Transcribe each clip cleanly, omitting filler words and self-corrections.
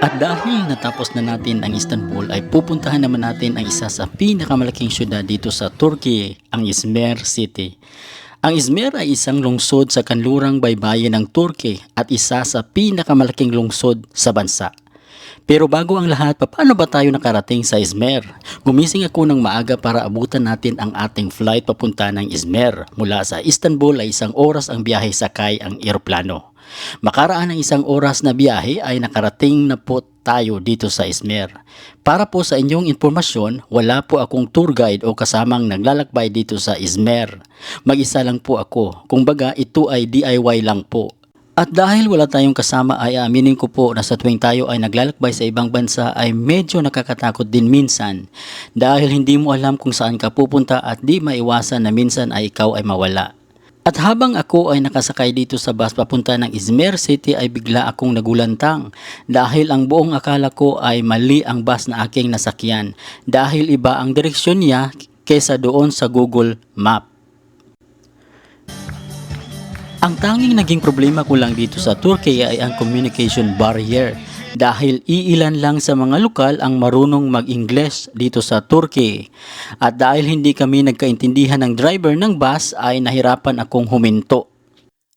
At dahil natapos na natin ang Istanbul ay pupuntahan naman natin ang isa sa pinakamalaking syudad dito sa Turkey, ang Izmir City. Ang Izmir ay isang lungsod sa kanlurang baybayin ng Turkey at isa sa pinakamalaking lungsod sa bansa. Pero bago ang lahat, paano ba tayo nakarating sa Izmir? Gumising ako ng maaga para abutan natin ang ating flight papunta ng Izmir. Mula sa Istanbul ay 1 oras ang biyahe sakay ang eroplano. Makaraan ng 1 oras na biyahe ay nakarating na po tayo dito sa Izmir. Para po sa inyong impormasyon, wala po akong tour guide o kasamang naglalakbay dito sa Izmir. Mag-isa lang po ako. Kumbaga ito ay DIY lang po. At dahil wala tayong kasama ay aminin ko po na sa tuwing tayo ay naglalakbay sa ibang bansa ay medyo nakakatakot din minsan dahil hindi mo alam kung saan ka pupunta at di maiwasan na minsan ay ikaw ay mawala. At habang ako ay nakasakay dito sa bus papunta ng Izmir City ay bigla akong nagulantang dahil ang buong akala ko ay mali ang bus na aking nasakyan dahil iba ang direksyon niya kesa doon sa Google Map. Ang tanging naging problema ko lang dito sa Turkey ay ang communication barrier dahil iilan lang sa mga lokal ang marunong mag-Ingles dito sa Turkey. At dahil hindi kami nagkaintindihan ng driver ng bus ay nahirapan akong huminto.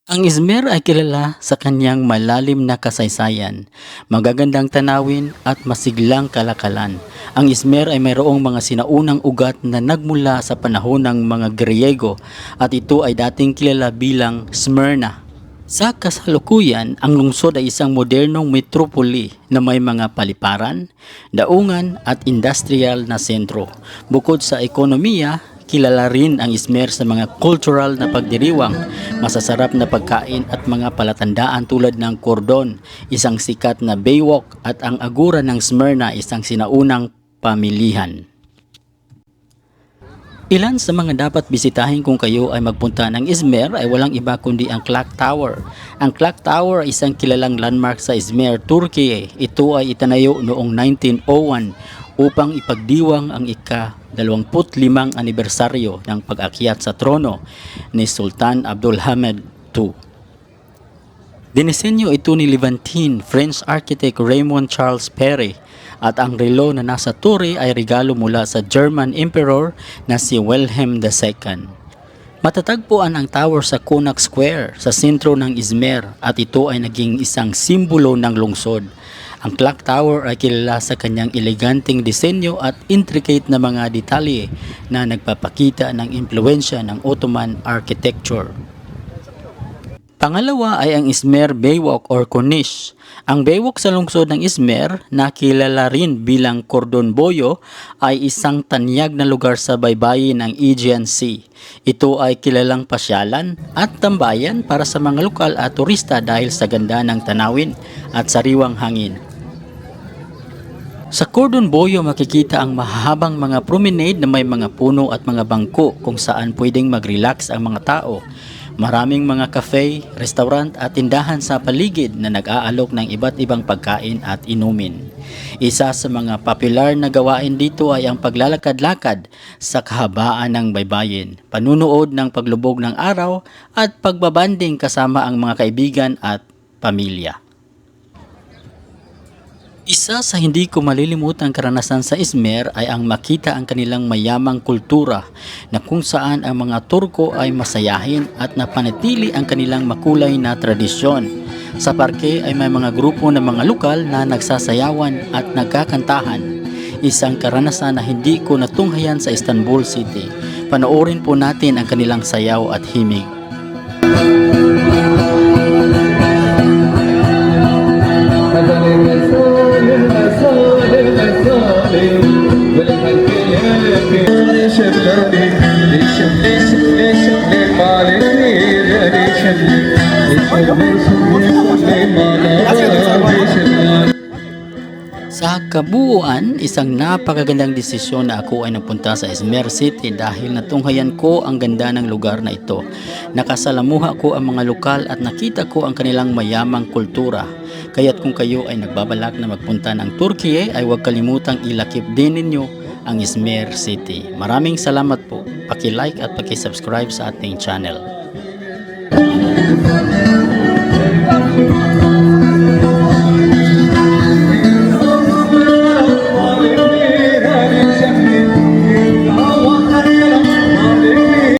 Ang Izmir ay kilala sa kanyang malalim na kasaysayan, magagandang tanawin at masiglang kalakalan. Ang Izmir ay mayroong mga sinaunang ugat na nagmula sa panahon ng mga Griego at ito ay dating kilala bilang Smyrna. Sa kasalukuyan, ang lungsod ay isang modernong metropoli na may mga paliparan, daungan at industrial na sentro. Bukod sa ekonomiya, kilala rin ang Izmir sa mga cultural na pagdiriwang, masasarap na pagkain at mga palatandaan tulad ng kordon, isang sikat na baywalk at ang agura ng Smyrna, isang sinaunang pamilihan. Ilan sa mga dapat bisitahin kung kayo ay magpunta ng Izmir ay walang iba kundi ang Clock Tower. Ang Clock Tower ay isang kilalang landmark sa Izmir, Turkey. Ito ay itinayo noong 1901 upang ipagdiwang ang ika-25 anibersaryo ng pag-akyat sa trono ni Sultan Abdulhamid II. Dinisenyo ito ni Levantine, French architect Raymond Charles Perry, at ang relo na nasa tore ay regalo mula sa German Emperor na si Wilhelm II. Matatagpuan ang tower sa Konak Square sa sentro ng Izmir at ito ay naging isang simbolo ng lungsod. Ang Clock Tower ay kilala sa kanyang eleganteng disenyo at intricate na mga detalye na nagpapakita ng impluensya ng Ottoman architecture. Pangalawa ay ang Izmir Baywalk or Corniche. Ang baywalk sa lungsod ng Izmir, na kilala rin bilang Cordon Boyo, ay isang tanyag na lugar sa baybayin ng Aegean Sea. Ito ay kilalang pasyalan at tambayan para sa mga lokal at turista dahil sa ganda ng tanawin at sariwang hangin. Sa Cordon Boyo makikita ang mahahabang mga promenade na may mga puno at mga bangko kung saan pwedeng mag-relax ang mga tao. Maraming mga cafe, restaurant at tindahan sa paligid na nag-aalok ng iba't ibang pagkain at inumin. Isa sa mga popular na gawain dito ay ang paglalakad-lakad sa kahabaan ng baybayin, panunood ng paglubog ng araw at pagbabanding kasama ang mga kaibigan at pamilya. Isa sa hindi ko malilimutang karanasan sa Izmir ay ang makita ang kanilang mayamang kultura na kung saan ang mga Turko ay masayahin at napanatili ang kanilang makulay na tradisyon. Sa parke ay may mga grupo ng mga lokal na nagsasayawan at nagkakantahan. Isang karanasan na hindi ko natunghayan sa Istanbul City. Panoorin po natin ang kanilang sayaw at himig. Sa kabuuan, isang napakagandang desisyon na ako ay napunta sa Izmir City dahil natunghayan ko ang ganda ng lugar na ito. Nakasalamuha ko ang mga lokal at nakita ko ang kanilang mayamang kultura. Kaya't kung kayo ay nagbabalak na magpunta ng Turkey ay huwag kalimutang ilakip din ninyo ang Izmir City. Maraming salamat po. Paki-like at paki-subscribe sa ating channel.